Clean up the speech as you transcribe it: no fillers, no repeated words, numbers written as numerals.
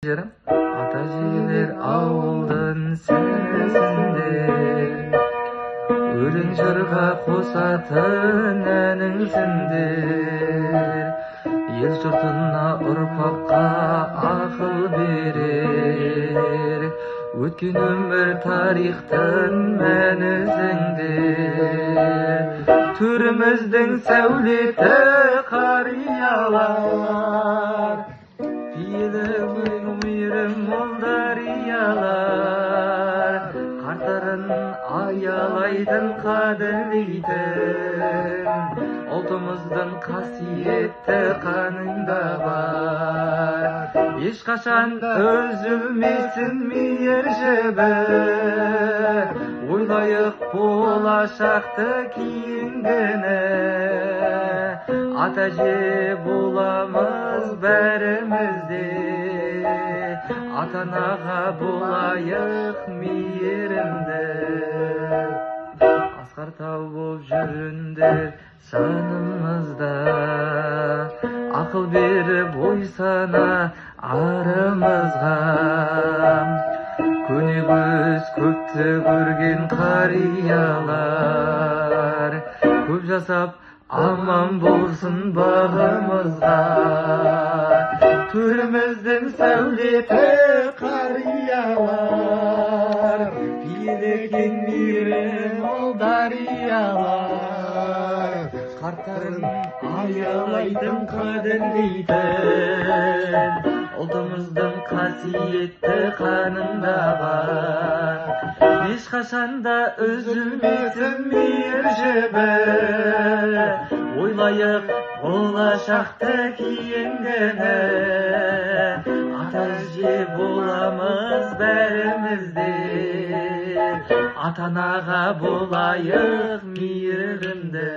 Жарым ата әжелер ауылдың сәнесінде өлең жырға қосатын әніңсіңдер. Ел жұртына ұрпаққа ақыл берер, өткен өмір тарихтың мәнісіңдер. Төріміздің сәулеті қариялар, пейілі мейірім мол дариялар, қарттарын аялайтын қадірлейтін ұлтымыздың қасиетті қанында бар. Ешқашан үзілмесін мейір жібі, ойлайық болашақты кейінгіні. Ата әже боламыз бәрімізде, ата-анаға болайық мейірімді. Асқар тау боп жүріңдер санымызда, ақыл беріп ой сана арымызға. Көне көз көпті көрген қариялар, көп жасап аман болсын бағымызға. Төріміздің сәулеті қариялар, пейілі кең мейірім мол дариялар, қарттарын аялайтын қадірлейтін ұлтымыздың қасиетті қанында бар. Ешқашанда үзілмесін мейір жібі, ойлайық болашақты кейінгіні. Ата әже боламыз бәрімізде, ата-анаға болайық мейірімді.